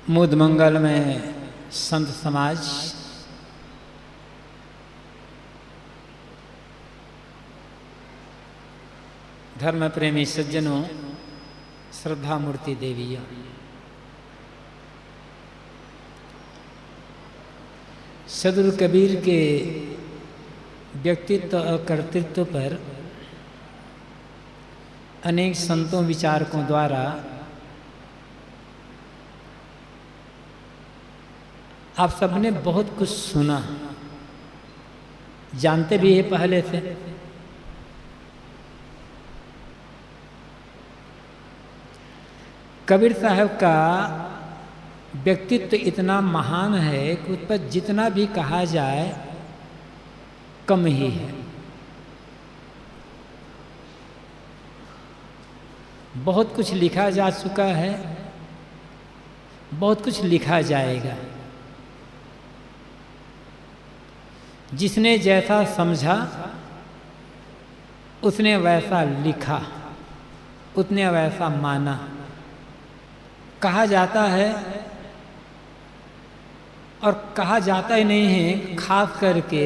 मुद मंगल में संत समाज, धर्म प्रेमी सज्जनों, श्रद्धा मूर्ति देवियों, सदगुरु कबीर के व्यक्तित्व और कर्तृत्व पर अनेक संतों विचारकों द्वारा आप सबने बहुत कुछ सुना, जानते भी है पहले से। कबीर साहब का व्यक्तित्व इतना महान है कि उस पर जितना भी कहा जाए कम ही है। बहुत कुछ लिखा जा चुका है, बहुत कुछ लिखा जाएगा। जिसने जैसा समझा उसने वैसा लिखा, उसने वैसा माना। कहा जाता है और कहा जाता ही नहीं है, खास करके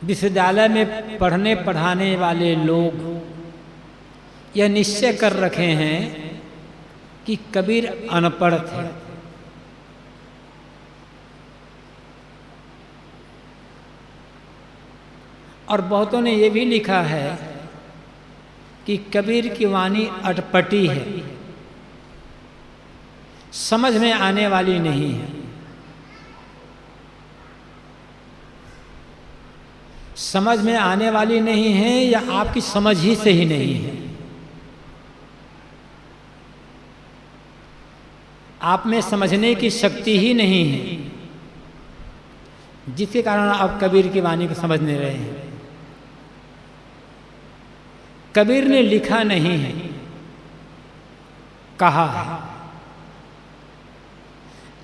विश्वविद्यालय में पढ़ने पढ़ाने वाले लोग यह निश्चय कर रखे हैं कि कबीर अनपढ़ थे। और बहुतों ने यह भी लिखा है कि कबीर की वाणी अटपटी है, समझ में आने वाली नहीं है। समझ में आने वाली नहीं है या आपकी समझ ही से ही नहीं है। आप में समझने की शक्ति ही नहीं है, जिसके कारण आप कबीर की वाणी को समझ नहीं रहे हैं। कबीर ने लिखा नहीं है, कहा है।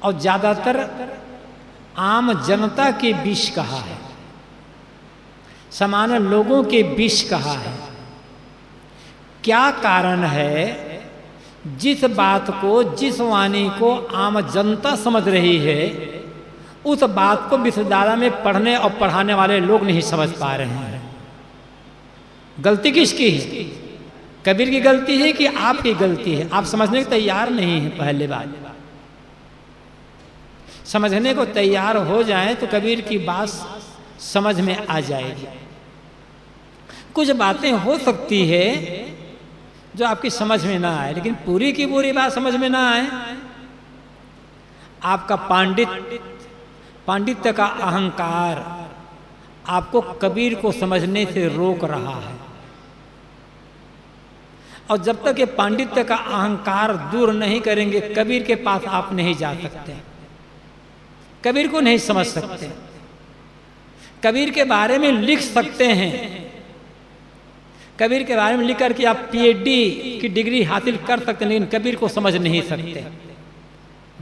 और ज्यादातर आम जनता के बीच कहा है, सामान्य लोगों के बीच कहा है। क्या कारण है जिस बात को, जिस वाणी को आम जनता समझ रही है, उस बात को विश्वविद्यालय में पढ़ने और पढ़ाने वाले लोग नहीं समझ पा रहे हैं? गलती किसकी है? कबीर की गलती है कि आपकी गलती है? आप समझने को तैयार नहीं है। पहले बात, समझने को तैयार हो जाएं तो कबीर की बात समझ में आ जाएगी। कुछ बातें हो सकती है जो आपकी समझ में ना आए, लेकिन पूरी की पूरी बात समझ में ना आए। आपका पांडित्य का अहंकार आपको कबीर को समझने से रोक रहा है। और जब तक ये पांडित्य का अहंकार दूर नहीं करेंगे, कबीर के पास आप नहीं जा सकते, कबीर को नहीं समझ सकते। कबीर के बारे में लिख सकते हैं, कबीर के बारे में लिख करके आप पीएचडी की डिग्री हासिल कर सकते हैं, लेकिन कबीर को समझ नहीं सकते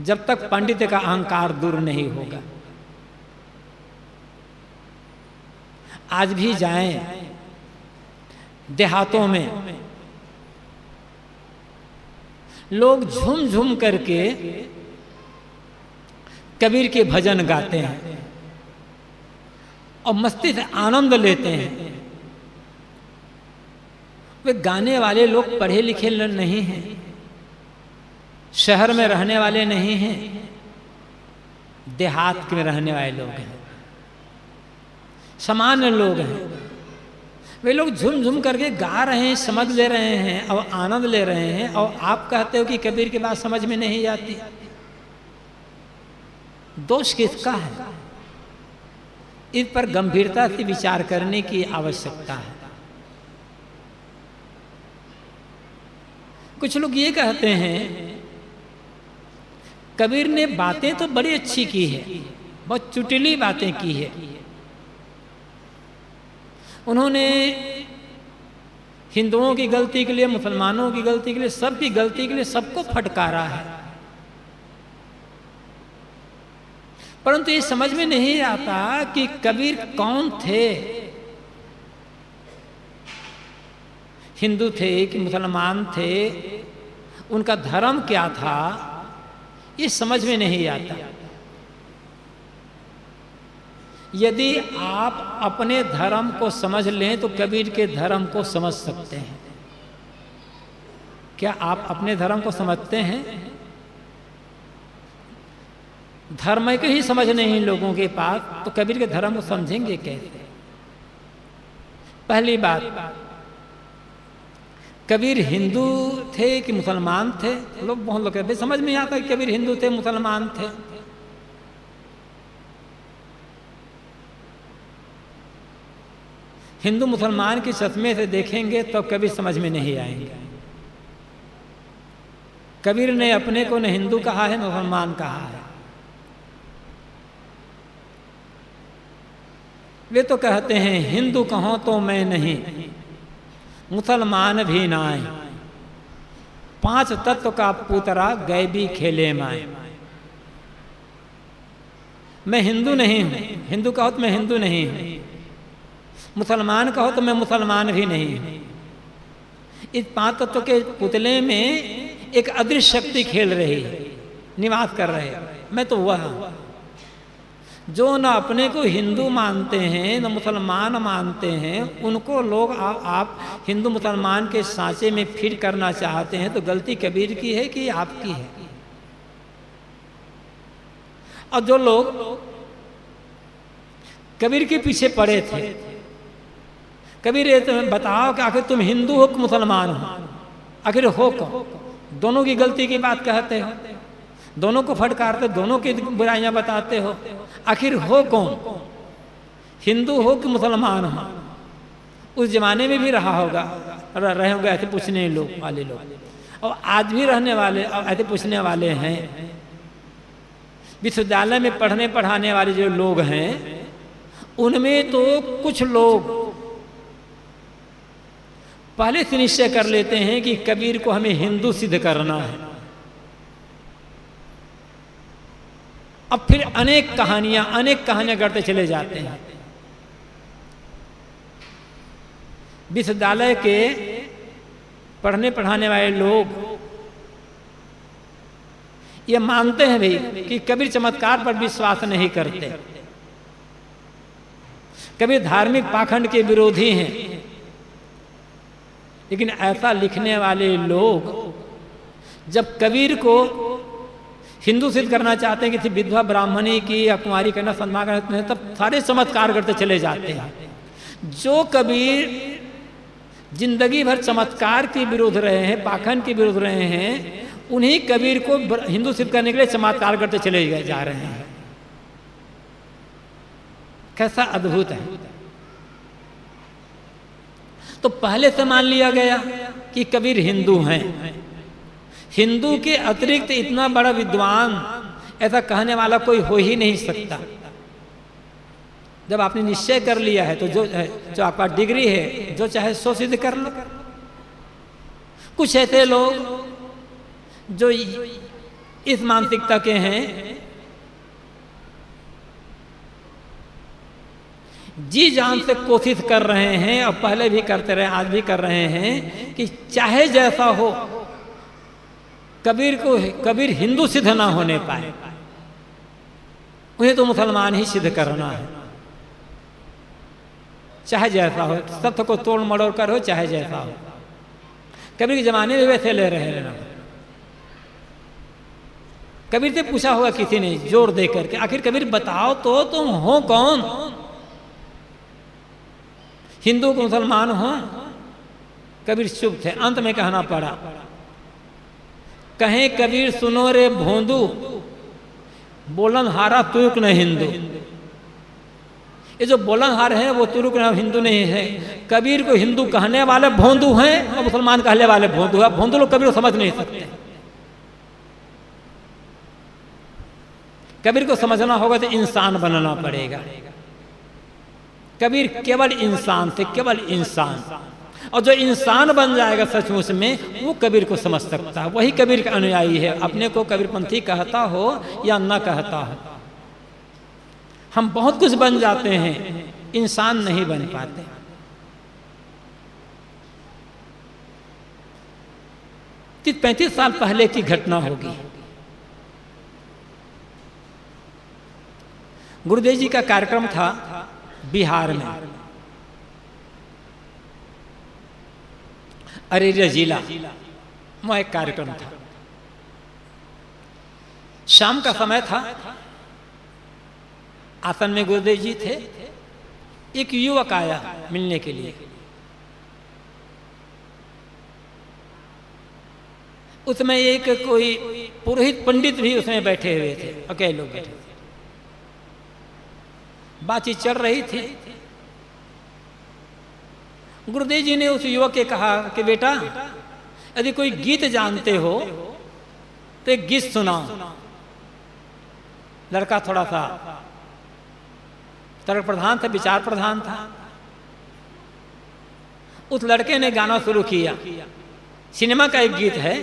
जब तक पांडित्य का अहंकार दूर नहीं होगा। आज भी जाएं देहातों में, लोग झूम झूम करके कबीर के भजन गाते हैं और मस्ती से आनंद लेते हैं। वे गाने वाले लोग पढ़े लिखे नहीं हैं, शहर में रहने वाले नहीं हैं, देहात में रहने वाले लोग हैं, सामान्य लोग हैं। वे लोग झूम झूम करके गा रहे हैं, समझ ले रहे हैं और आनंद ले रहे हैं, और आप कहते हो कि कबीर की बात समझ में नहीं आती। दोष किसका है? इस पर गंभीरता से विचार करने की आवश्यकता है। कुछ लोग ये कहते हैं कबीर ने बातें तो बड़ी अच्छी की है, बहुत चुटीली बातें की है। उन्होंने हिंदुओं की गलती के लिए, मुसलमानों की गलती के लिए, सबकी गलती के लिए सबको फटकारा है, परंतु ये समझ में नहीं आता कि कबीर कौन थे। हिंदू थे कि मुसलमान थे, उनका धर्म क्या था, ये समझ में नहीं आता। यदि आप अपने धर्म को समझ लें तो कबीर के धर्म को समझ सकते हैं। क्या आप अपने धर्म को समझते हैं? धर्म के ही समझ नहीं लोगों के पास, तो कबीर के धर्म को समझेंगे कैसे? पहली बात, कबीर हिंदू थे कि मुसलमान थे? लोग बहुत लोग कहते समझ में नहीं आता कि कबीर हिंदू थे मुसलमान थे। हिंदू मुसलमान के चश्मे से देखेंगे तो कबीर समझ में नहीं आएंगे। कबीर ने अपने को न हिंदू कहा है न मुसलमान कहा है। वे तो कहते हैं हिंदू कहो तो मैं नहीं, मुसलमान भी नाय, 5 तत्व का पुतरा गैबी खेले माए। मैं हिंदू नहीं हूं, हिंदू कहो तो मैं हिंदू नहीं हूं, मुसलमान कहो तो मैं मुसलमान भी नहीं हूं। इस 5 तत्व के पुतले में एक अदृश्य शक्ति खेल रही है, निवास कर रहे हैं। मैं तो वह हूं जो न अपने को हिंदू मानते हैं न मुसलमान मानते हैं। उनको लोग आप हिंदू मुसलमान के सांचे में फिट करना चाहते हैं, तो गलती कबीर की है कि आपकी है? और जो लोग कबीर के पीछे पड़े थे, कबीर ये तुम्हें बताओ कि आखिर तुम हिंदू हो कि मुसलमान हो? आखिर हो कौन? दोनों की गलती की बात कहते हो, दोनों को फटकारते, दोनों की बुराइयां बताते हो। आखिर हो कौन? हिंदू हो कि मुसलमान हो? उस जमाने में भी रहा होगा, रहे होंगे ऐसे पूछने लोग वाले लोग, और आज भी रहने वाले ऐसे पूछने वाले हैं। विश्वविद्यालय में पढ़ने पढ़ाने वाले जो लोग हैं, उनमें तो कुछ लोग पहले से निश्चय कर लेते हैं कि कबीर को हमें हिंदू सिद्ध करना है। अब फिर अनेक कहानियां करते चले जाते हैं। विश्वविद्यालय के पढ़ने पढ़ाने वाले लोग ये मानते हैं भाई कि कबीर चमत्कार पर विश्वास नहीं करते, कबीर धार्मिक पाखंड के विरोधी हैं। लेकिन ऐसा लिखने वाले लोग जब कबीर को हिंदू सिद्ध करना चाहते हैं, किसी विधवा ब्राह्मणी की या कुमारी करना सम्मान करते हैं, तब सारे चमत्कार करते चले जाते हैं। जो कबीर जिंदगी भर चमत्कार के विरुद्ध रहे हैं, पाखंड के विरुद्ध रहे हैं, उन्हीं कबीर को हिंदू सिद्ध करने के लिए चमत्कार करते चले जा रहे हैं। कैसा अद्भुत है! तो पहले से मान लिया गया कि कबीर हिंदू हैं। हिंदू के अतिरिक्त इतना बड़ा विद्वान ऐसा कहने वाला कोई हो ही नहीं सकता। जब आपने निश्चय कर लिया है तो जो आपका डिग्री है, जो चाहे सो सिद्ध कर लो। कुछ ऐसे लोग जो इस मानसिकता के हैं, जी जान से कोशिश कर रहे हैं, और पहले भी करते रहे, आज भी कर रहे हैं कि चाहे जैसा हो कबीर हिंदू सिद्ध ना होने पाए, उन्हें तो मुसलमान ही सिद्ध करना है। चाहे जैसा हो, सत्य को तोड़ मड़ोड़ कर हो, चाहे जैसा हो। कबीर के जमाने में वैसे ले रहे हैं। कबीर से पूछा होगा किसी ने जोर दे करके, आखिर कबीर बताओ तो तुम हो कौन? हिंदू को मुसलमान हो? कबीर चुप थे। अंत में कहना पड़ा, कहें कबीर सुनो रे भोंदू, बोलन हारा तुर्क न हिंदू। ये जो बोलन हार है वो तुर्क न हिंदू नहीं है। कबीर को हिंदू कहने वाले भोंदू हैं और मुसलमान कहने वाले भोंदू है। भोंदू लोग कबीर को समझ नहीं सकते। कबीर को समझना होगा तो इंसान बनना पड़ेगा। कबीर केवल इंसान थे, केवल इंसान। और जो इंसान बन जाएगा सचमुच में, वो कबीर को समझ सकता है। वही कबीर का अनुयायी है, अपने को कबीरपंथी कहता हो या न कहता हो। हम बहुत कुछ बन जाते हैं, इंसान नहीं बन पाते। 35 साल पहले की घटना होगी। गुरुदेव जी का कार्यक्रम था बिहार में, अरेरिया जिला, वहाँ एक कार्यक्रम था। शाम का समय था, आसन में गुरुदेव जी थे। एक युवक आया मिलने के लिए। उसमें एक कोई पुरोहित पंडित भी उसमें बैठे हुए थे, अकेले लोग बैठे थे। बातचीत चल रही थी। गुरुदेव जी ने उस युवक के कहा कि बेटा, यदि कोई गीत जानते हो तो एक गीत सुनाओ। लड़का थोड़ा सा तर्क प्रधान था, विचार प्रधान था। उस लड़के ने गाना शुरू किया। सिनेमा का एक गीत है,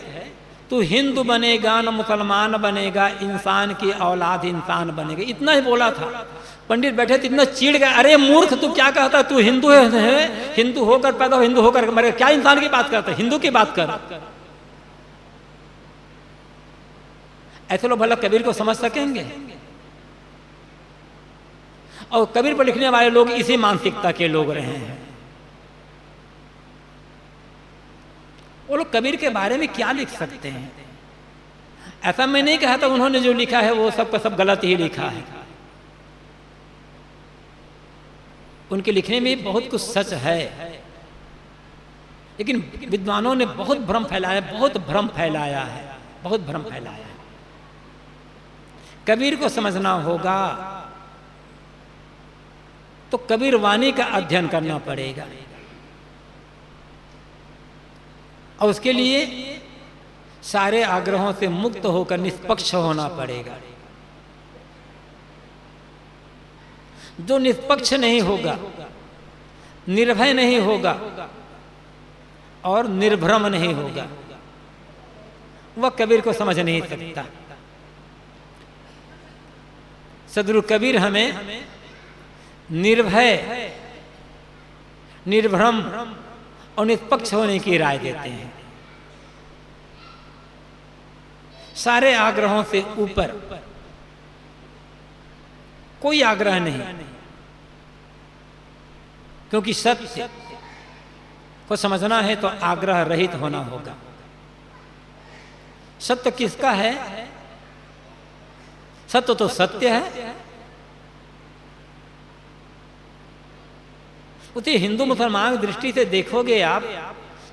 तू हिंदू बनेगा न मुसलमान बनेगा, इंसान की औलाद इंसान बनेगा। इतना ही बोला था। पंडित बैठे थे, इतना चिढ़ गया, अरे मूर्ख तू क्या कहता, तू हिंदू है, हिंदू होकर पैदा हो, हिंदू होकर मरे, क्या इंसान की बात करता है, हिंदू की बात कर। ऐसे लोग भला कबीर को समझ सकेंगे? और कबीर पर लिखने वाले लोग इसी मानसिकता के लोग रहे हैं। वो लोग कबीर के बारे में क्या लिख सकते हैं? ऐसा मैं नहीं कहा था उन्होंने जो लिखा है वो सब का सब गलत ही लिखा है। उनके लिखने में बहुत कुछ सच है, लेकिन विद्वानों ने बहुत भ्रम फैलाया, बहुत भ्रम फैलाया है, बहुत भ्रम फैलाया है। कबीर को समझना होगा तो कबीर वाणी का अध्ययन करना पड़ेगा, और उसके लिए सारे आग्रहों से मुक्त होकर निष्पक्ष होना पड़ेगा। जो निष्पक्ष नहीं होगा, निर्भय नहीं होगा और निर्भ्रम नहीं होगा, वह कबीर को समझ नहीं सकता। सदगुरु कबीर हमें निर्भय, निर्भ्रम और निष्पक्ष होने की राय देते हैं। सारे आग्रहों से ऊपर कोई आग्रह नहीं, क्योंकि सत्य को समझना है तो आग्रह रहित होना होगा। सत्य किसका है? सत्य तो सत्य है। उसे हिंदू मुसलमान की दृष्टि से देखोगे आप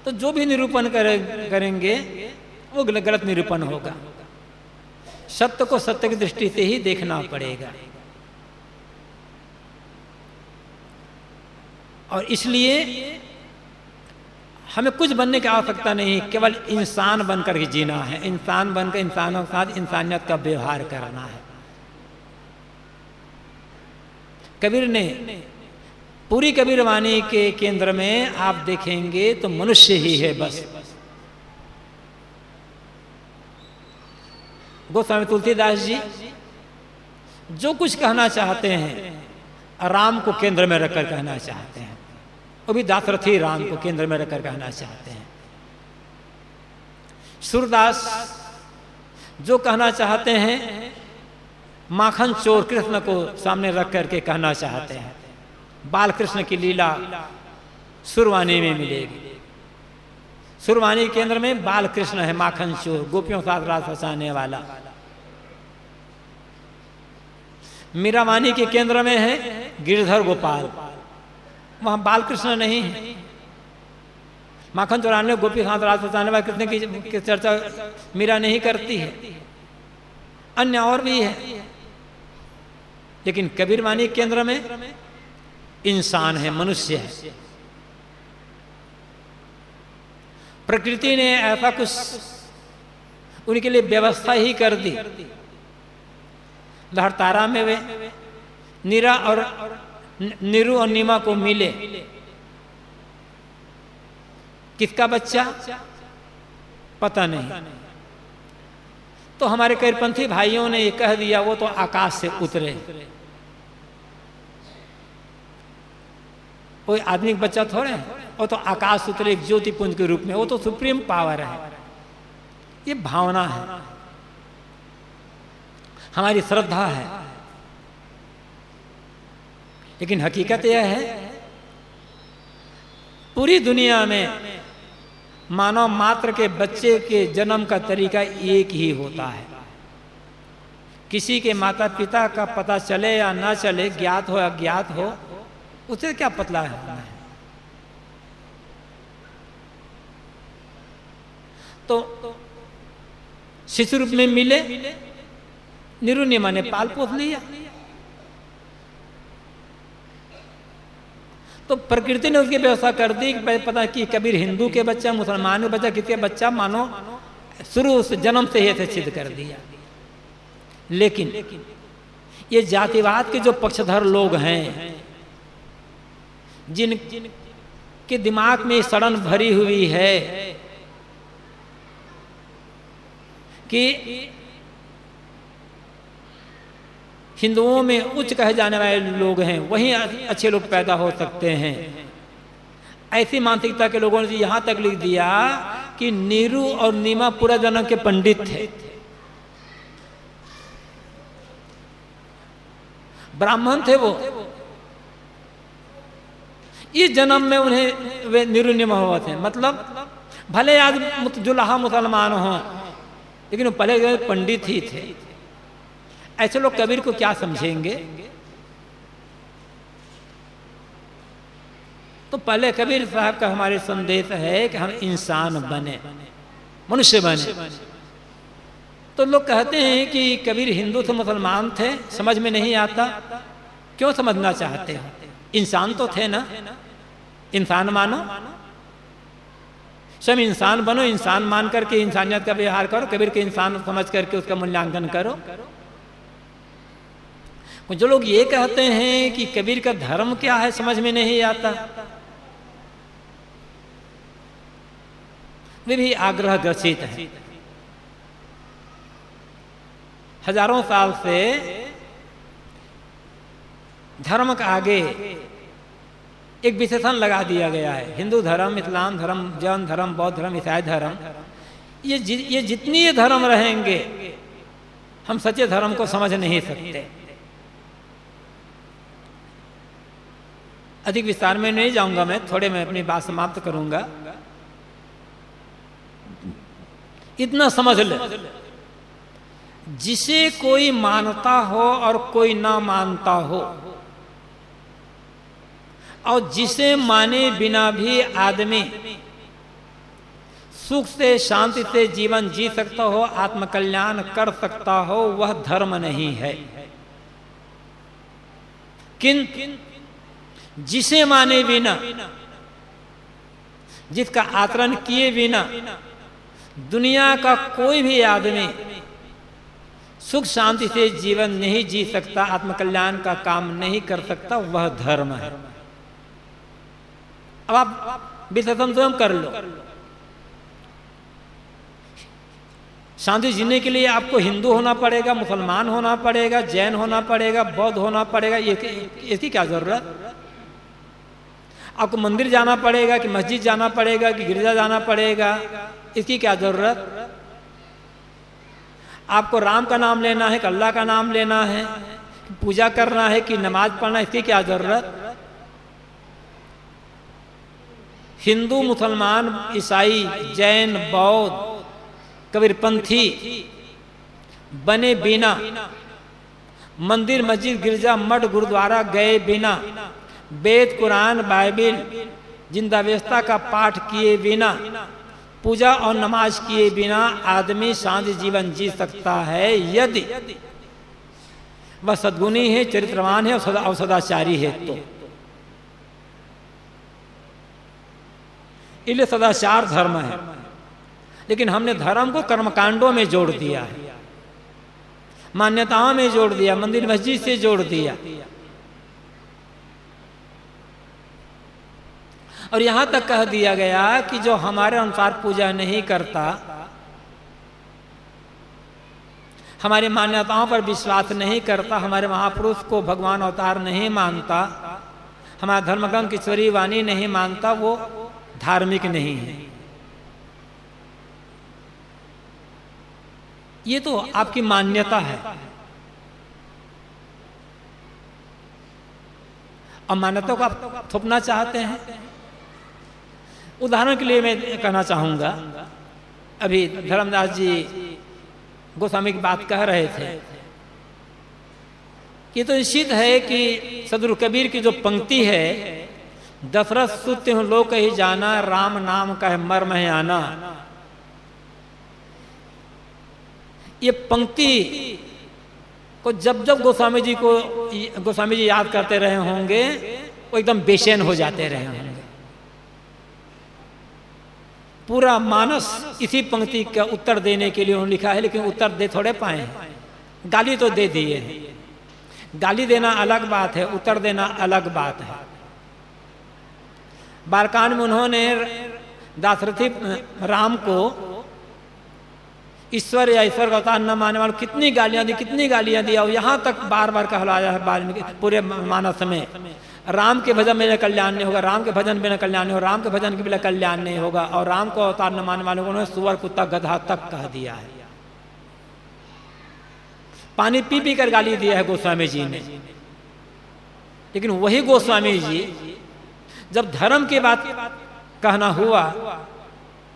तो जो भी निरूपण करेंगे वो गलत निरूपण होगा। सत्य को सत्य की दृष्टि से ही देखना पड़ेगा। और इसलिए हमें कुछ बनने की आवश्यकता नहीं, केवल इंसान बनकर के जीना है। इंसान बनकर इंसानों के साथ इंसानियत का व्यवहार करना है। कबीर ने पूरी कबीर वाणी के केंद्र में आप देखेंगे तो मनुष्य ही है बस। गोस्वामी तुलसीदास जी जो कुछ कहना चाहते हैं राम को केंद्र में रखकर कहना चाहते हैं। वो भी दाशरथी राम को केंद्र में रखकर कहना चाहते हैं। सूरदास जो कहना चाहते हैं माखन चोर कृष्ण को सामने रख करके कहना चाहते हैं। बाल कृष्ण की लीला सुरवाणी में मिलेगी। सुरवाणी के केंद्र में बाल कृष्ण है, माखन चोर, गोपियों के साथ रास रचाने वाला। मीरावाणी के केंद्र में है गिरधर गोपाल, वहां बाल कृष्ण नहीं है। माखन चौराने गोपी के साथ रास रचाने वाले कृष्ण की चर्चा मीरा नहीं करती है। अन्य और भी है, लेकिन कबीर वाणी केंद्र में इंसान है, मनुष्य है। प्रकृति ने ऐसा कुछ उनके लिए व्यवस्था ही कर दी। लहरतारा में वे नीरा और नीरू और नीमा को मिले। किसका बच्चा पता नहीं। तो हमारे कबीरपंथी भाइयों ने ये कह दिया वो तो आकाश से उतरे। कोई आदमी का बच्चा थोड़े है, वो तो आकाश उतरे एक ज्योतिपुंज के रूप में। वो तो सुप्रीम पावर है। ये भावना है, हमारी श्रद्धा है। लेकिन हकीकत यह है पूरी दुनिया में मानव मात्र के बच्चे के जन्म का तरीका एक ही होता है। किसी के माता पिता का पता चले या ना चले, ज्ञात हो या अज्ञात हो, उसे क्या पतला है। तो शिशु रूप में मिले, निरुनिमा ने पाल पोस लिया। तो प्रकृति ने उसकी व्यवस्था कर दी कि पता कि कबीर हिंदू के बच्चा, मुसलमान के बच्चा, किसके बच्चा, मानो शुरू से जन्म से ही ऐसे सिद्ध कर दिया। लेकिन ये जातिवाद के जो पक्षधर लोग हैं, जिन के दिमाग में सड़न भरी हुई है कि हिंदुओं में उच्च कहे जाने वाले लोग हैं वहीं अच्छे लोग पैदा हो सकते हैं, ऐसी मानसिकता के लोगों ने यहां तक लिख दिया कि नीरू और नीमा पूरा जन्म के पंडित थे, ब्राह्मण थे वो। इस जन्म में उन्हें वे नीरू नीमा हुआ थे। मतलब भले आज जुलाहा मुसलमान हों, लेकिन वो पहले पंडित ही थे। ऐसे लोग कबीर को क्या समझेंगे? तो पहले कबीर साहब का हमारे संदेश है कि हम इंसान बने, मनुष्य बने। तो लोग कहते हैं कि कबीर हिंदू थे, मुसलमान थे, समझ में नहीं आता। क्यों समझना चाहते हो? इंसान तो थे ना, इंसान मानो, स्वयं इंसान बनो, इंसान मान करके इंसानियत का व्यवहार करो, कबीर के इंसान समझ करके उसका मूल्यांकन करो। जो लोग ये कहते हैं कि कबीर का धर्म क्या है समझ में नहीं आता, वे भी आग्रह ग्रसित है। हजारों साल से धर्म के आगे एक विशेषण लगा दिया गया है। हिंदू धर्म, इस्लाम धर्म, जैन धर्म, बौद्ध धर्म, ईसाई धर्म, ये जितनी ये धर्म रहेंगे हम सच्चे धर्म को समझ नहीं सकते। अधिक विस्तार में नहीं जाऊंगा, मैं थोड़े में अपनी बात समाप्त करूंगा। इतना समझ ले, जिसे कोई मानता हो और कोई ना मानता हो, और जिसे माने बिना भी आदमी सुख से शांति से जीवन जी सकता हो, आत्मकल्याण कर सकता हो, वह धर्म नहीं है। किंतु जिसे माने बिना, जिसका आचरण किए बिना दुनिया का कोई भी आदमी सुख शांति से जीवन नहीं जी सकता, आत्मकल्याण का काम नहीं कर सकता, वह धर्म है। अब आप विश्लेषण स्वयं कर लो। शांति जीने के लिए आपको हिंदू होना पड़ेगा, मुसलमान होना पड़ेगा, जैन होना पड़ेगा, बौद्ध होना पड़ेगा, इसकी क्या जरूरत? आपको मंदिर जाना पड़ेगा कि मस्जिद जाना पड़ेगा कि गिरजा जाना पड़ेगा, इसकी क्या जरूरत? आपको राम का नाम लेना है कि अल्लाह का नाम लेना है, पूजा करना है कि नमाज पढ़ना, इसकी क्या जरूरत? हिंदू, मुसलमान, ईसाई, जैन, बौद्ध, कबीरपंथी बने बिना, मंदिर, मस्जिद, गिरजा, मठ, गुरुद्वारा गए बिना, वेद, कुरान, बाइबिल, जिंदा व्यवस्था का पाठ किए बिना, पूजा और नमाज किए बिना आदमी शांति जीवन जी सकता है यदि वह सद्गुणी है, चरित्रवान है और सदाचारी है। तो इसलिए सदाचार धर्म है। लेकिन हमने धर्म को कर्मकांडों में जोड़ दिया है, मान्यताओं में जोड़ दिया, मंदिर मस्जिद से जोड़ दिया, और यहां तक कह दिया गया कि जो हमारे अनुसार पूजा नहीं करता, हमारी मान्यताओं पर विश्वास नहीं करता, हमारे महापुरुष को भगवान अवतार नहीं मानता, हमारा धर्मग्रंथ ईश्वरीय वाणी नहीं मानता, वो धार्मिक नहीं है। ये तो आपकी मान्यता है। और मान्यता को आप थोपना चाहते हैं। उदाहरण के लिए मैं कहना चाहूँगा, अभी धर्मदास जी गोस्वामी की बात कह रहे थे कि तो निश्चित है कि सदगुरु कबीर की जो पंक्ति है, दशरथ सुत लोक ही जाना, राम नाम का है मर्म है आना, ये पंक्ति को जब जब गोस्वामी जी याद करते रहे होंगे, वो एकदम बेचैन हो जाते रहे होंगे। पूरा मानस इसी पंक्ति का उत्तर देने के लिए उन्होंने लिखा है, लेकिन उत्तर दे थोड़े पाए हैं। गाली तो दे दिए हैं, गाली देना अलग बात है, उत्तर देना अलग बात है। बालकांड में उन्होंने दाशरथी राम को ईश्वर या ईश्वर का अवतार न मानने वालों कितनी गालियां दी, और यहाँ तक बार बार कहलाया है वाल्मीकि पूरे मानस में, राम के भजन में कल्याण नहीं होगा, राम के भजन में कल्याण नहीं होगा, राम के भजन के बिना कल्याण नहीं होगा, और राम को अवतार न मानने वालों को उन्होंने सुअर कुत्ता गधा तक कह दिया है। पानी पी पी कर गाली दिया है गोस्वामी जी ने। लेकिन वही गोस्वामी जी जब धर्म की बात कहना हुआ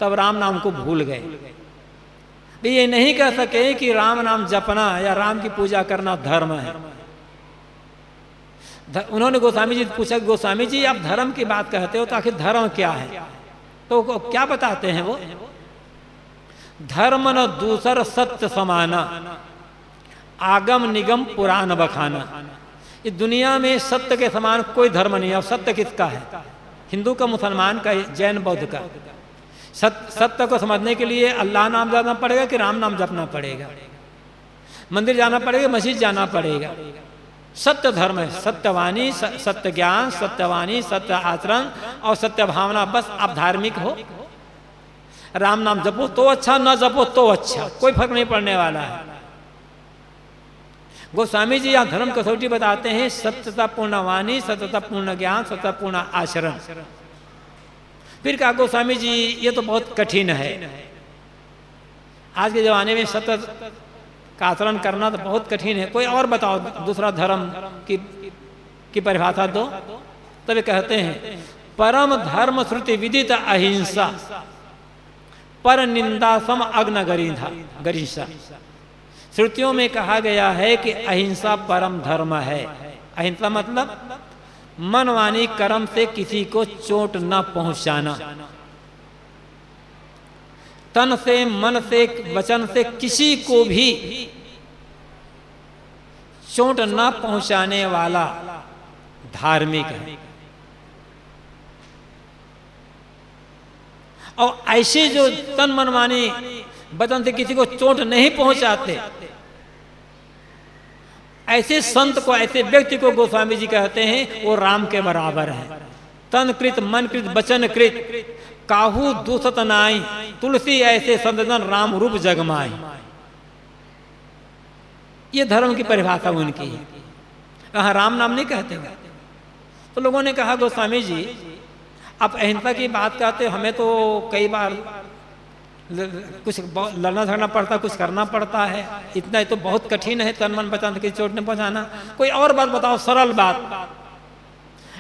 तब राम नाम को भूल गए। ये नहीं कह सके कि राम नाम जपना या राम की पूजा करना धर्म है। उन्होंने गोस्वामी जी पूछा, गोस्वामी जी आप धर्म की बात कहते हो तो आखिर धर्म क्या है? तो क्या बताते हैं वो? धर्म न दूसर सत्य समाना, आगम निगम पुराण बखाना। इस दुनिया में सत्य के समान कोई धर्म नहीं है। और सत्य किसका है? हिंदू का, मुसलमान का, जैन बौद्ध का। सत्य को समझने के लिए अल्लाह नाम जपना पड़ेगा कि राम नाम जपना पड़ेगा? मंदिर जाना पड़ेगा, मस्जिद जाना पड़ेगा। सत्य धर्म है, सत्यवाणी, सत्य ज्ञान, सत्यवाणी, सत्य आचरण और सत्य भावना। बस आप धार्मिक हो, राम नाम जपो तो अच्छा, न जपो तो अच्छा, कोई फर्क नहीं पड़ने वाला है। गोस्वामी जी यहाँ धर्म कसौटी बताते हैं, सत्यता पूर्ण वाणी, सत्यता पूर्ण ज्ञान, सत्यता पूर्ण आचरण। फिर कहा गोस्वामी जी ये तो बहुत कठिन है, आज के जमाने में सत्य का आचरण करना तो बहुत कठिन है, कोई और बताओ दूसरा धर्म की परिभाषा दो। तभी कहते हैं, परम धर्म श्रुति विदित अहिंसा, पर निंदा सम अग्न गरिंसा। श्रुतियों में कहा गया है कि अहिंसा परम धर्म है। अहिंसा मतलब मन वाणी कर्म से किसी को चोट न पहुंचाना, तन से, मन से, वचन से किसी को भी चोट न पहुंचाने वाला धार्मिक है। और ऐसे जो तन मन वाणी वचन से किसी को चोट नहीं पहुंचाते, ऐसे संत को, ऐसे व्यक्ति को गोस्वामी जी कहते हैं वो राम के बराबर है। तन कृत, मन कृत, वचन कृत, काहू दूसत नाई, तुलसी ऐसे संतजन राम रूप जगमाई। ये धर्म की परिभाषा उनकी है। कहा राम नाम नहीं कहते। तो लोगों ने कहा गोस्वामी जी आप अहिंसा की बात कहते, हमें तो कई बार कुछ लड़ना झगड़ना पड़ता, कुछ करना पड़ता है, इतना ही तो बहुत कठिन है तन मन वचन की चोट नहीं पहुंचाना। कोई और बात बताओ, सरल बात,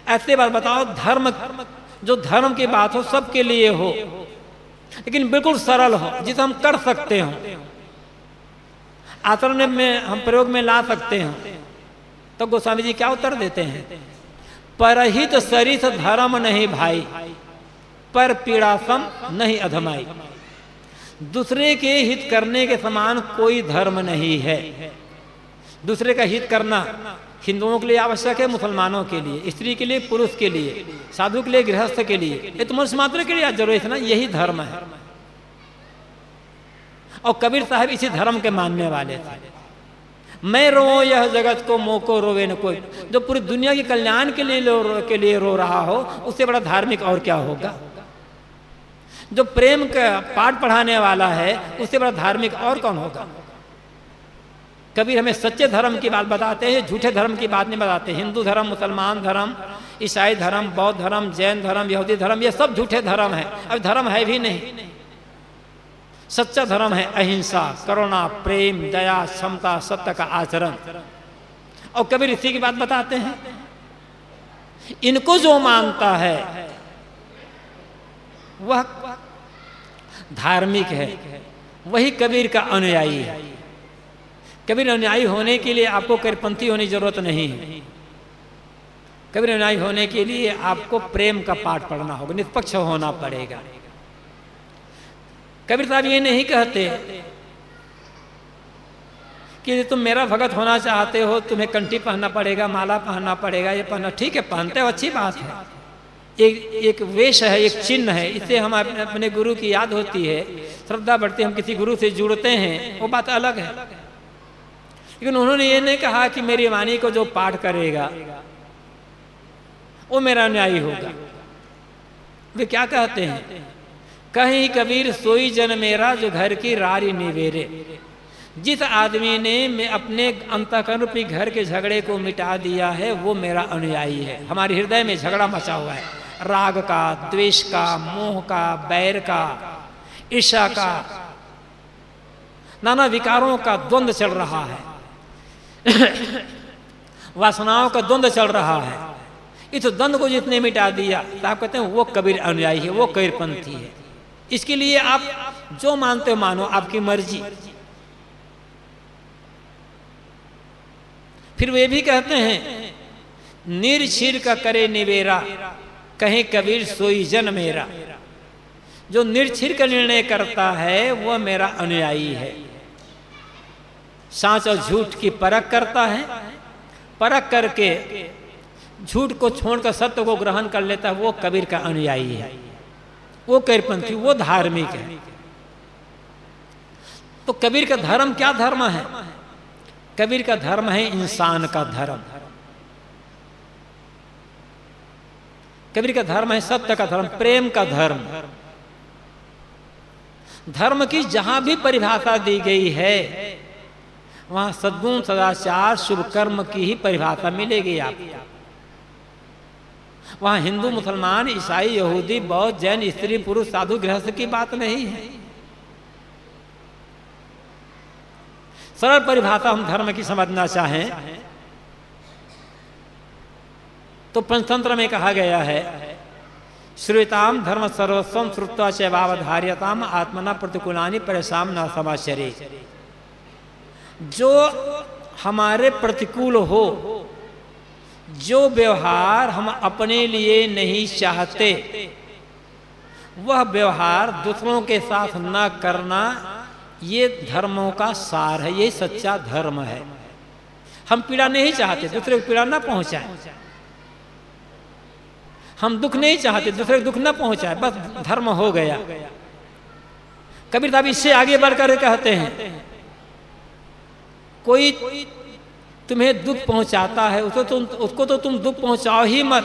ऐसे बात बताओ धर्म, जो धर्म की बात हो सबके लिए हो, लेकिन बिल्कुल सरल हो, जिसे हम कर सकते हो, आचरण में हम प्रयोग में ला सकते हो। तो गोस्वामी जी क्या उत्तर देते हैं? परहित सरिस धर्म नहीं भाई, पर पीड़ासम नहीं अधमाई। दूसरे के हित करने के समान कोई धर्म नहीं है। दूसरे का हित करना हिंदुओं के लिए आवश्यक है, मुसलमानों के लिए, स्त्री के लिए, पुरुष के लिए, साधु के लिए, गृहस्थ के लिए, ये तो मनुष्य मात्र के लिए जरूरत है ना, यही धर्म है। और कबीर साहब इसी धर्म के मानने वाले थे। मैं रो यह जगत को मोको रोवे न कोई। जो पूरी दुनिया के कल्याण के लिए रो रहा हो, उससे बड़ा धार्मिक और क्या होगा? जो प्रेम का पाठ पढ़ाने वाला है, उससे बड़ा धार्मिक और कौन होगा? कबीर हमें सच्चे धर्म की बात बताते हैं, झूठे धर्म की बात नहीं बताते। हिंदू धर्म, मुसलमान धर्म, ईसाई धर्म, बौद्ध धर्म, जैन धर्म, यहूदी धर्म, ये सब झूठे धर्म है। अब धर्म है भी नहीं। सच्चा धर्म है अहिंसा, करुणा, प्रेम, दया, क्षमता, सत्य का आचरण। और कबीर इसी की बात बताते हैं इनको जो मानता है वह धार्मिक है, वही कबीर का अनुयायी है। कबीर अनुयायी होने के लिए आपको कबीरपंथी होने की जरूरत नहीं है। कबीर अनुयायी होने के लिए आपको प्रेम का पाठ पढ़ना होगा, निष्पक्ष होना पड़ेगा। कबीर साहब ये नहीं कहते कि तुम मेरा भगत होना चाहते हो, तुम्हें कंठी पहनना पड़ेगा, माला पहनना पड़ेगा, ये पहनना, ठीक है पहनते हो, अच्छी बात है, एक वेश है, एक चिन्ह है, इससे हम अपने गुरु की याद होती है, श्रद्धा बढ़ती है, हम किसी गुरु से जुड़ते हैं, वो बात अलग है। लेकिन उन्होंने ये नहीं कहा कि मेरी वाणी को जो पाठ करेगा वो मेरा अनुयायी होगा। वे क्या कहते हैं, कहीं कबीर सोई जन मेरा जो घर की रारी निवेरे। जिस आदमी ने अपने अंतःकरण रूपी घर के झगड़े को मिटा दिया है वो मेरा अनुयायी है। हमारे हृदय में झगड़ा मचा हुआ है, राग का, द्वेष का, मोह का, बैर का, ईर्ष्या का, नाना विकारों का द्वंद्व चल रहा है, वासनाओं का द्वंद्व चल रहा है। इस द्वंद्व को जितने मिटा दिया तो आप कहते हैं वो कबीर अनुयायी है, वो कबीरपंथी है। इसके लिए आप जो मानते हो मानो, आपकी मर्जी। फिर वे भी कहते हैं निर्छिर का करे निवेरा, कहीं कबीर सोई जन मेरा। जो निर्छिर का निर्णय करता है वह मेरा अनुयायी है। सच और झूठ की परख करता है, परख करके झूठ को छोड़कर सत्य को ग्रहण कर लेता है, वो कबीर का अनुयायी है, वो कबीरपंथी, वो धार्मिक है। तो कबीर का धर्म क्या धर्म है? कबीर का धर्म है इंसान का धर्म। कबीर का धर्म है सत्य का धर्म, प्रेम का धर्म। धर्म की जहां भी परिभाषा दी गई है वहां सद्गुण, सदाचार, शुभ कर्म की ही परिभाषा मिलेगी आपको। वहां हिंदू, मुसलमान, ईसाई, यहूदी, बौद्ध, जैन, स्त्री, पुरुष, साधु, गृहस्थ की बात नहीं है। सरल परिभाषा हम धर्म की समझना चाहें तो पंचतंत्र में कहा गया है, श्रुताम धर्म सर्वस्वम श्रुत्वा चैवावधार्यताम आत्मना प्रतिकूलानि परेशान न समाचरे। जो हमारे प्रतिकूल हो, जो व्यवहार हम अपने लिए नहीं चाहते, वह व्यवहार दूसरों के साथ न करना, ये धर्मों का सार है, ये सच्चा धर्म है। हम पीड़ा नहीं चाहते, दूसरे को पीड़ा न पहुंचाएं। हम दुख नहीं चाहते, दूसरे को दुख न पहुंचाए, बस धर्म हो गया। कबीर साहब इससे आगे बढ़कर कहते हैं, कोई तुम्हें दुख पहुंचाता है उसको तो तुम दुख पहुंचाओ ही मत।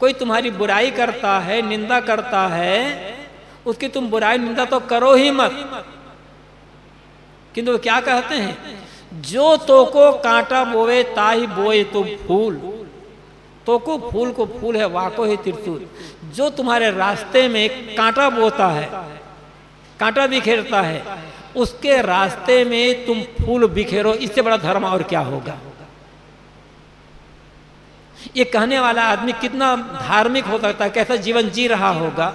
कोई तुम्हारी बुराई करता है, निंदा करता है, उसकी तुम बुराई निंदा तो करो ही मत। किंतु क्या कहते हैं, जो तो को कांटा बोवे ताही बोए तो फूल। तो को फूल को फूल है, वाको है त्रिशूल। जो तुम्हारे रास्ते में कांटा बोता है, कांटा बिखेरता है, उसके रास्ते में तुम फूल बिखेरो, इससे बड़ा धर्म और क्या होगा। ये कहने वाला आदमी कितना धार्मिक हो सकता है, कैसा जीवन जी रहा होगा,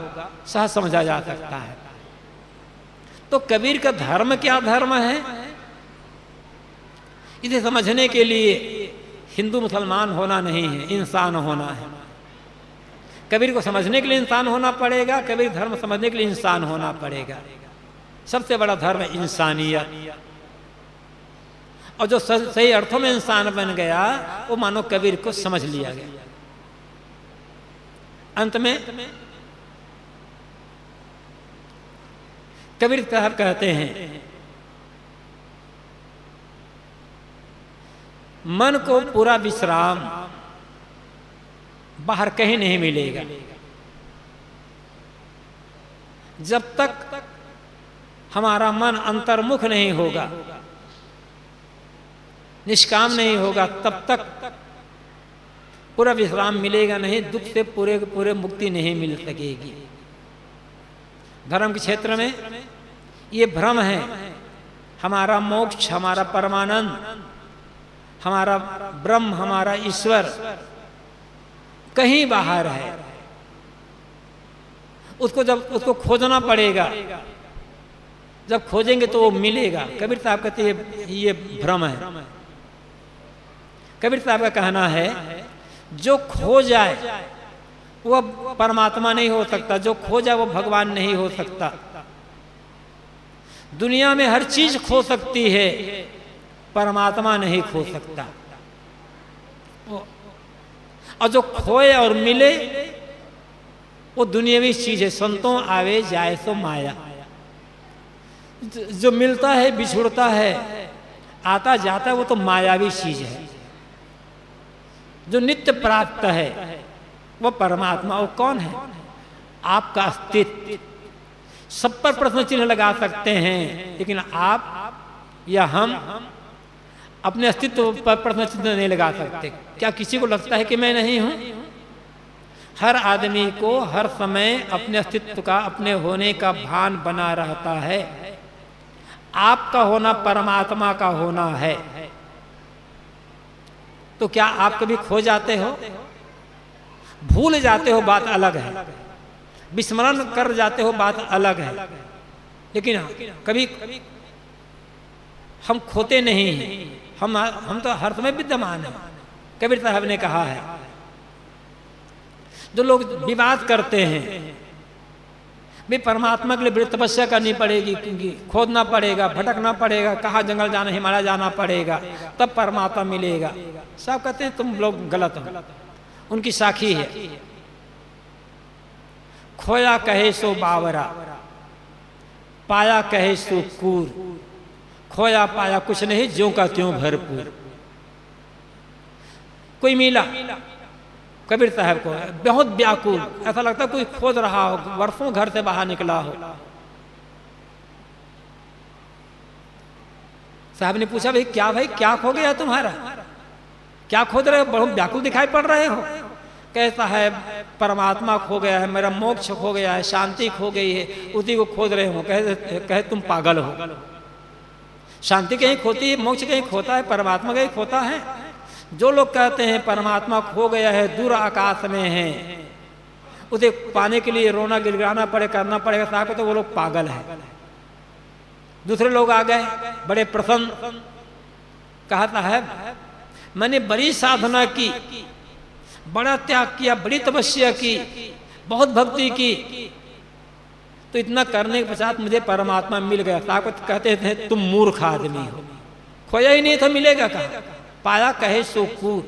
सहज समझा जा सकता है। तो कबीर का धर्म क्या धर्म है, इसे समझने के लिए हिंदू मुसलमान होना नहीं है, इंसान होना है। कबीर को समझने के लिए इंसान होना पड़ेगा, कबीर धर्म समझने के लिए इंसान होना पड़ेगा। सबसे बड़ा धर्म है इंसानियत। और जो सही अर्थों में इंसान बन गया वो मानो कबीर को समझ लिया गया। अंत में कबीर साहब कहते हैं, मन को पूरा विश्राम बाहर कहीं नहीं मिलेगा। जब तक हमारा मन अंतर्मुख नहीं होगा, निष्काम नहीं होगा, तब तक पूरा विश्राम मिलेगा नहीं, दुख से पूरे पूरे मुक्ति नहीं मिल सकेगी। धर्म के क्षेत्र में ये भ्रम है, हमारा मोक्ष, हमारा परमानंद, हमारा ब्रह्म, हमारा ईश्वर कहीं बाहर है। उसको खोजना पड़ेगा, जब खोजेंगे तो वो मिलेगा। कबीर साहब कहते हैं ये भ्रम है। कबीर साहब का कहना है जो खो जाए वह परमात्मा नहीं हो सकता, जो खो जाए वो भगवान नहीं हो सकता। दुनिया में हर चीज खो सकती है, परमात्मा नहीं खो सकता। और जो खोए और मिले वो दुनियावी चीज है। संतों आवे जाए सो माया। जो मिलता है बिछुड़ता है आता जाता है वो तो मायावी चीज है। जो नित्य प्राप्त है वो परमात्मा। वो कौन है? आपका अस्तित्व। सब पर प्रश्न चिन्ह लगा सकते हैं, लेकिन आप या हम अपने अस्तित्व पर प्रश्न चिन्ह नहीं लगा सकते। क्या किसी को लगता है कि मैं नहीं हूं? हर आदमी को हर समय अपने अस्तित्व का, अपने होने का भान बना रहता है। आपका होना परमात्मा का होना है। तो क्या आप कभी खो जाते हो? भूल जाते हो बात अलग है, विस्मरण कर जाते हो बात अलग है, लेकिन कभी हम खोते नहीं हैं। हम तो हर समय विद्यमान हैं। कबीर साहब ने कहा है जो लोग विवाद करते हैं भी परमात्मा के लिए बड़ी तपस्या करनी पड़ेगी, क्योंकि खोदना पड़ेगा, भटकना पड़ेगा, कहाँ जंगल जाना, हिमालय जाना पड़ेगा, तब परमात्मा मिलेगा। सब कहते हैं तुम लोग गलत हो। उनकी साखी है खोया कहे सो बावरा, पाया कहे सो कूर। खोया पाया कुछ नहीं, ज्यों का त्यों भरपूर। कोई मिला कबीर साहब को बहुत व्याकुल, ऐसा लगता कोई खोज रहा हो, वर्षों घर से बाहर निकला हो। साहब ने पूछा भाई क्या खो गया तुम्हारा? क्या खोज रहे हो? बहुत व्याकुल दिखाई पड़ रहे हो। कैसा है? परमात्मा खो गया है, मेरा मोक्ष खो गया है, शांति खो गई है, उसी को खोज रहे हो। कहे तुम पागल हो। शांति कहीं खोती है, मोक्ष कहीं खोता है, परमात्मा कहीं खोता है? जो लोग कहते हैं परमात्मा खो गया है, दूर आकाश में है, उसे पाने के लिए रोना गिड़गिड़ाना पड़े, करना पड़ेगा, साहब तो वो लोग पागल है। दूसरे लोग आ गए बड़े प्रसन्न, कहा साहब मैंने बड़ी साधना की, बड़ा त्याग किया, बड़ी तपस्या की, बहुत भक्ति की, तो इतना करने के पश्चात मुझे परमात्मा मिल गया। साहब कहते थे तुम मूर्ख आदमी हो, खोया ही नहीं था, मिलेगा कहाँ? पाया कहे सो कूर।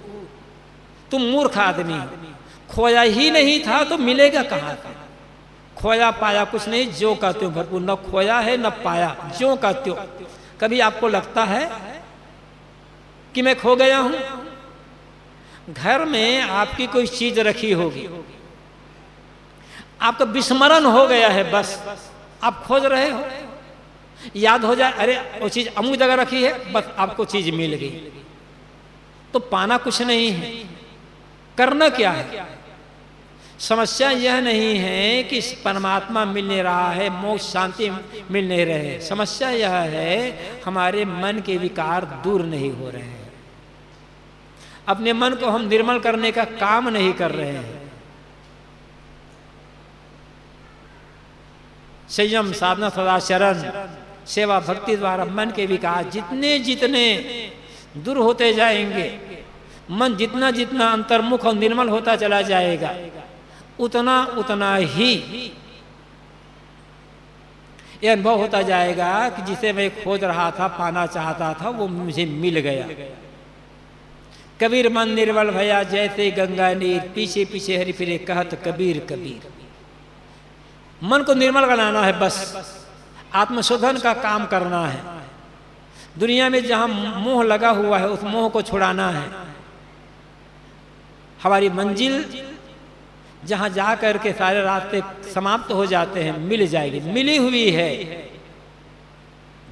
तुम मूर्ख आदमी हो, खोया ही नहीं था तो मिलेगा कहाँ से? खोया पाया कुछ नहीं, ज्यों का त्यों भरपूर। न खोया है न पाया, ज्यों का त्यों। कभी आपको लगता है कि मैं खो गया हूं? घर में आपकी कोई चीज रखी होगी, आपका विस्मरण हो गया है, बस आप खोज रहे हो, याद हो जाए अरे वो चीज अमुक जगह रखी है, बस आपको चीज मिल गई। तो पाना कुछ नहीं है, करना क्या है? समस्या यह नहीं है कि परमात्मा मिल नहीं रहा है, मोक्ष शांति मिल नहीं रहे। समस्या यह है हमारे मन के विकार दूर नहीं हो रहे हैं, अपने मन को हम निर्मल करने का काम नहीं कर रहे हैं। संयम साधना सदाचरण सेवा भक्ति द्वारा मन के विकार जितने जितने दूर होते जाएंगे, मन जितना जितना अंतर्मुख और निर्मल होता चला जाएगा, उतना उतना ही यह अनुभव होता जाएगा कि जिसे मैं खोज रहा था, पाना चाहता था, वो मुझे मिल गया। कबीर मन निर्मल भया जैसे गंगा नीर, पीछे पीछे हरि फिरे कहत कबीर कबीर। मन को निर्मल बनाना है, बस आत्मशोधन का काम करना है। दुनिया में जहां मोह लगा हुआ है उस मोह को छुड़ाना है। हमारी मंजिल जहां जा करके सारे रास्ते समाप्त हो जाते हैं, मिल जाएगी, मिली हुई है।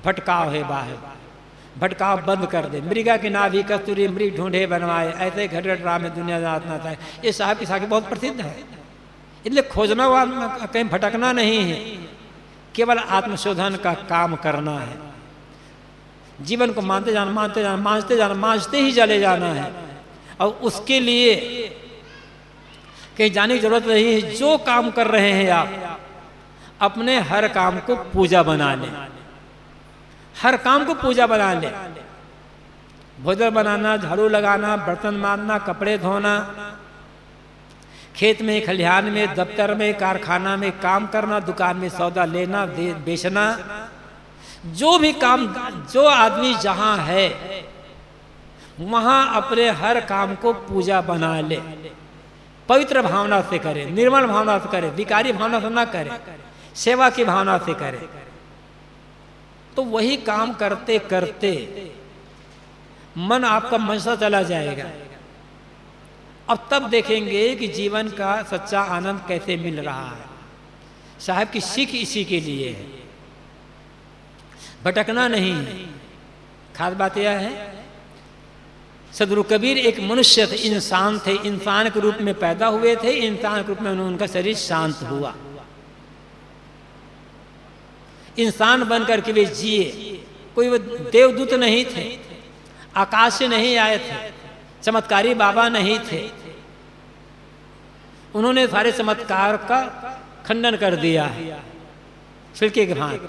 भटकाव है बाहर, भटकाव बंद कर दे। मृगा की नाभि कस्तूरी मृग ढूंढे बनवाए, ऐसे घट घट राह में दुनिया जातना था। ये साहब की साखी बहुत प्रसिद्ध है। इसलिए खोजना वाला कहीं भटकना नहीं है, केवल आत्मशोधन का काम करना है। जीवन को मानते जाना, मानते जाना, मांझते जाना, मांझते ही चले जाना है। और उसके लिए कहीं जाने की जरूरत नहीं है। जो काम कर रहे हैं आप अपने हर काम को पूजा बना लें, हर काम को पूजा बना लें। भोजन बनाना, झाड़ू लगाना, बर्तन मारना, कपड़े धोना, खेत में, खलिहान में, दफ्तर में, कारखाना में काम करना, दुकान में सौदा लेना बेचना, जो भी काम, जो आदमी जहां है वहां अपने हर काम को पूजा बना ले। पवित्र भावना से करे, निर्मल भावना से करे, विकारी भावना से ना करे, सेवा की भावना से करे। तो वही काम करते करते मन आपका मनसा चला जाएगा। अब तब देखेंगे कि जीवन का सच्चा आनंद कैसे मिल रहा है। साहब की सीख इसी के लिए है, भटकना नहीं है। खास बात यह है, सदगुरु कबीर एक मनुष्य थे, इंसान थे, इंसान के रूप में पैदा हुए थे, इंसान के रूप में उनका शरीर शांत हुआ। इंसान बनकर के वे जिए, कोई वो देवदूत नहीं थे, आकाश से नहीं आए थे, चमत्कारी बाबा नहीं थे। उन्होंने सारे चमत्कार का खंडन कर दिया है छिड़के के भांति।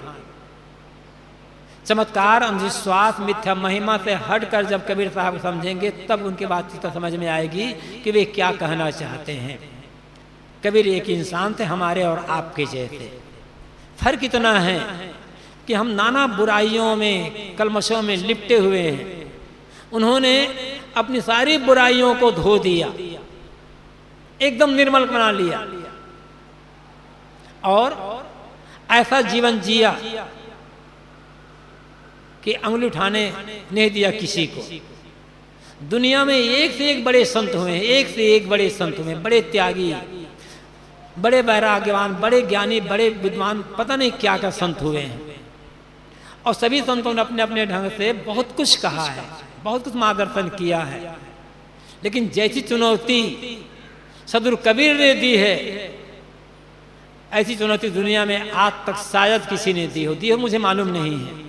चमत्कार, अंधविश्वास, मिथ्या महिमा से हटकर जब कबीर साहब समझेंगे तब उनकी बातचीत तो समझ में आएगी कि वे क्या कहना चाहते हैं। कबीर एक इंसान थे हमारे और आपके जैसे। फर्क इतना है कि हम नाना बुराइयों में, कलमशों में लिपटे हुए हैं। उन्होंने अपनी सारी बुराइयों को धो दिया, एकदम निर्मल बना लिया और ऐसा जीवन जिया कि अंगुली उठाने नहीं दिया किसी को। दुनिया में एक से एक बड़े संत हुए हैं, एक से एक बड़े संत हुए हैं, बड़े त्यागी, बड़े वैराग्यवान, बड़े ज्ञानी, बड़े विद्वान, पता नहीं क्या क्या संत हुए हैं। और सभी संतों ने अपने अपने ढंग से बहुत कुछ कहा है, बहुत कुछ मार्गदर्शन किया है। लेकिन जैसी चुनौती सदगुरु कबीर ने दी है, ऐसी चुनौती दुनिया में आज तक शायद किसी ने दी हो मुझे मालूम नहीं है।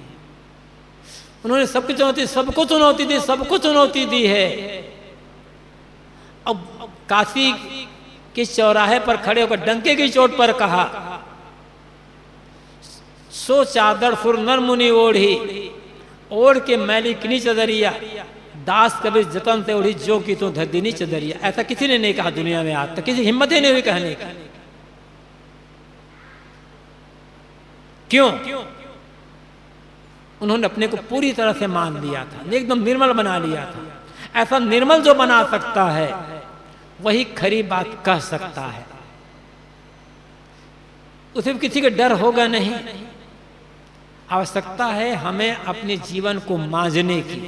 उन्होंने सबको चुनौती, सबको चुनौती दी, सबको चुनौती दी है। अब काशी के चौराहे पर खड़े होकर डंके की चोट पर कहा, सो चादर सुर नर मुनि ओढ़ी, ओढ़ के मैली किनी चदरिया, दास कबीर जतन से ओढ़ी जो की तो धरदीनी चदरिया। ऐसा किसी ने नहीं कहा दुनिया में आज तक, किसी हिम्मत ही नहीं हुई कहने की। क्यों? उन्होंने अपने को पूरी तरह से मान लिया था, एकदम निर्मल बना लिया था। ऐसा निर्मल जो बना सकता है वही खरी बात कह सकता है। उसे किसी का डर होगा नहीं। आवश्यकता है हमें अपने जीवन को मांझने की,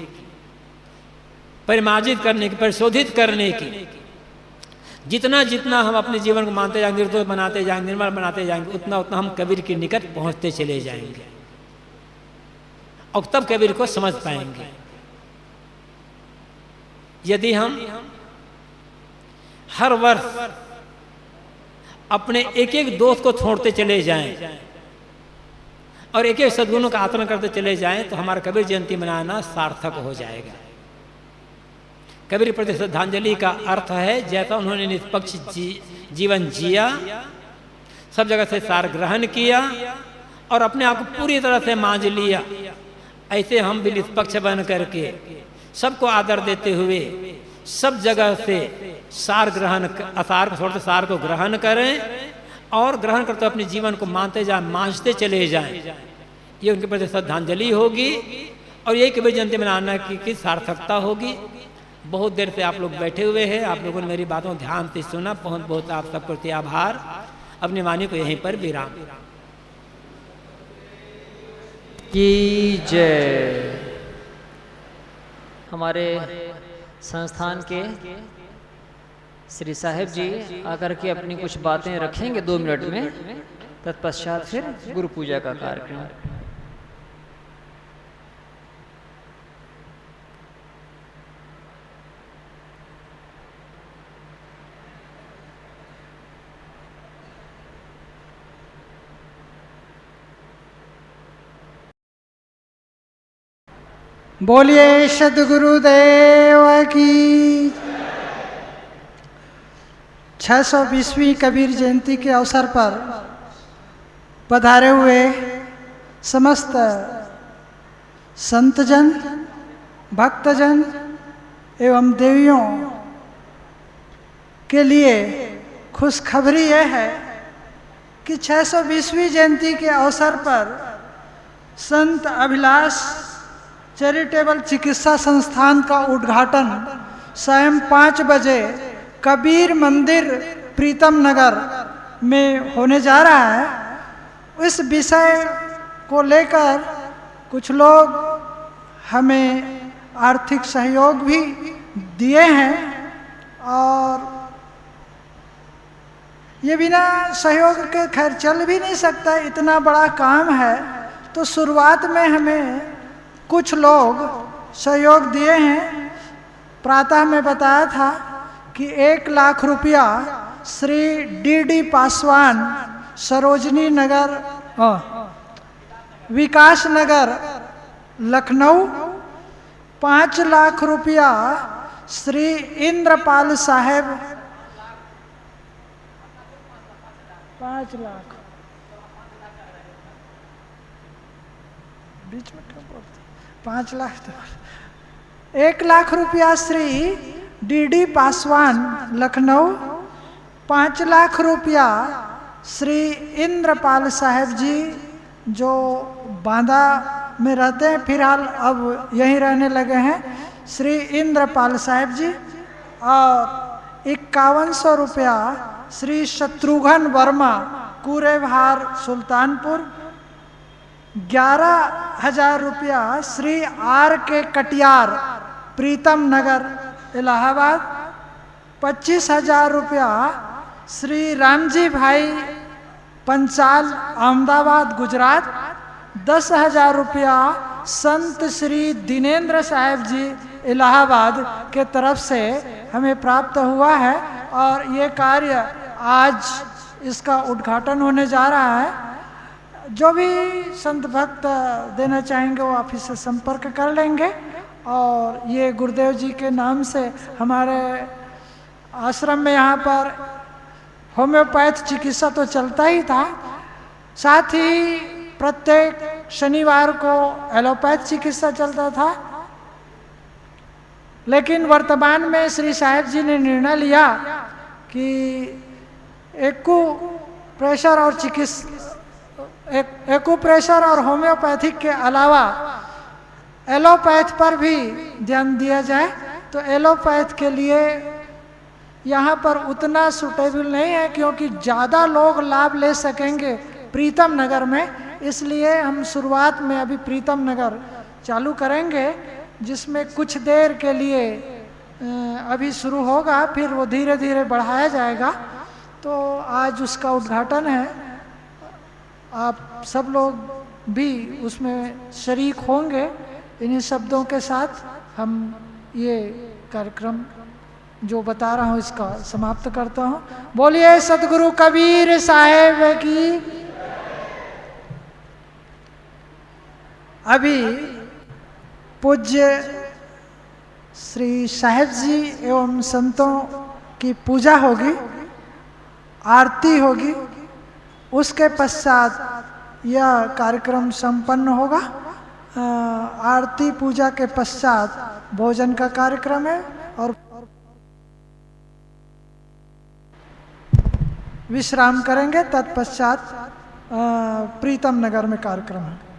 परिमार्जित करने की, परिशोधित करने की। जितना जितना हम अपने जीवन को मानते जाएंगे, निर्दोष बनाते जाएंगे, निर्मल बनाते जाएंगे, उतना उतना हम कबीर के निकट पहुंचते चले जाएंगे और तब कबीर को समझ पाएंगे। यदि हम हर वर्ष अपने एक एक दोस्त को छोड़ते चले जाएं और एक एक सद्गुणों का आचरण करते चले जाएं तो हमारा कबीर जयंती मनाना सार्थक हो जाएगा। कबीर प्रति श्रद्धांजलि का अर्थ है जैसा उन्होंने निष्पक्ष जीवन जिया, सब जगह से सार ग्रहण किया और अपने आप को पूरी तरह से मांझ लिया, ऐसे हम भी निष्पक्ष बन करके सबको आदर देते हुए सब जगह से सार ग्रहण, असार को छोड़ते सार को ग्रहण करें और ग्रहण करते अपने जीवन को मानते जाएं, मांझते चले जाएं। ये उनके प्रति श्रद्धांजलि होगी और यही कबीर जयंती मनाने की सार्थकता होगी। बहुत देर से आप लोग बैठे हुए हैं, आप लोगों ने मेरी बातों ध्यान से सुना, बहुत बहुत आप सबके प्रति आभार। अपनी वाणी को यहीं पर विराम की जय। हमारे संस्थान के श्री साहेब जी आकर के अपनी कुछ बातें रखेंगे 2 मिनट में, तत्पश्चात फिर गुरु पूजा का कार्यक्रम। बोलिए सद्गुरुदेव की। 620वीं कबीर जयंती के अवसर पर पधारे हुए समस्त संतजन, भक्तजन एवं देवियों के लिए खुशखबरी यह है कि 620वीं जयंती के अवसर पर संत अभिलाष चैरिटेबल चिकित्सा संस्थान का उद्घाटन स्वयं 5 बजे कबीर मंदिर प्रीतम नगर में होने जा रहा है। इस विषय को लेकर कुछ लोग हमें आर्थिक सहयोग भी दिए हैं और ये बिना सहयोग के खैर चल भी नहीं सकता, इतना बड़ा काम है। तो शुरुआत में हमें कुछ लोग सहयोग दिए हैं। प्रातः में बताया था कि 1 लाख रुपया श्री डी पासवान सरोजनी नगर विकास नगर लखनऊ, 5 लाख रुपया श्री इंद्रपाल साहेब 5 लाख बीच में क्या बोलते 5 लाख 1 लाख रुपया श्री डी पासवान लखनऊ, 5 लाख रुपया श्री इंद्रपाल साहेब जी जो बांदा में रहते हैं, फिलहाल अब यहीं रहने लगे हैं, श्री इंद्रपाल साहेब जी। और 5100 रुपया श्री शत्रुघ्न वर्मा कूरेभार सुल्तानपुर, 11,000 रुपया श्री आर के कटियार प्रीतम नगर इलाहाबाद, 25,000 रुपया श्री रामजी भाई पंचाल अहमदाबाद गुजरात, 10,000 रुपया संत श्री दिनेंद्र साहेब जी इलाहाबाद के तरफ से हमें प्राप्त हुआ है और ये कार्य आज इसका उद्घाटन होने जा रहा है। जो भी संत भक्त देना चाहेंगे वो ऑफिस से संपर्क कर लेंगे। और ये गुरुदेव जी के नाम से हमारे आश्रम में यहाँ पर होम्योपैथ चिकित्सा तो चलता ही था, साथ ही प्रत्येक शनिवार को एलोपैथ चिकित्सा चलता था। लेकिन वर्तमान में श्री साहेब जी ने निर्णय लिया कि एक्यूप्रेशर और होम्योपैथिक के अलावा एलोपैथ पर भी ध्यान दिया जाए। तो एलोपैथ के लिए यहाँ पर उतना सूटेबल नहीं है क्योंकि ज़्यादा लोग लाभ ले सकेंगे प्रीतम नगर में, इसलिए हम शुरुआत में अभी प्रीतम नगर चालू करेंगे जिसमें कुछ देर के लिए अभी शुरू होगा, फिर वो धीरे धीरे बढ़ाया जाएगा। तो आज उसका उद्घाटन है, आप सब लोग भी उसमें शरीक होंगे। इन्हीं शब्दों के साथ हम ये कार्यक्रम जो बता रहा हूँ इसका समाप्त करता हूँ। बोलिए सतगुरु कबीर साहेब की। अभी पूज्य श्री साहेब जी एवं संतों की पूजा होगी, आरती होगी, उसके पश्चात यह कार्यक्रम संपन्न होगा। आरती पूजा के पश्चात भोजन का कार्यक्रम है और विश्राम करेंगे। तत्पश्चात प्रीतम नगर में कार्यक्रम है।